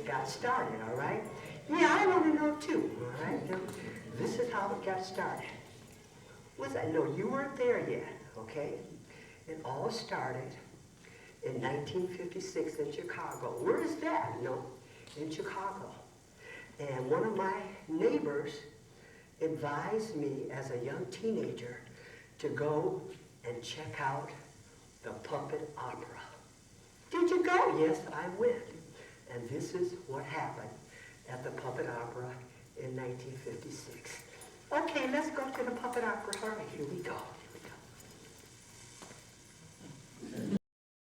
Got started, all right? Yeah, I want to know too, all right? Now, this is how it got started. Was I? No, you weren't there yet, okay? It all started in 1956 in Chicago. Where is that? No, in Chicago. And one of my neighbors advised me as a young teenager to go and check out the puppet opera. Did you go? Yes, I went. And this is what happened at the puppet opera in 1956. Okay, let's go to the puppet opera. All right, here we go.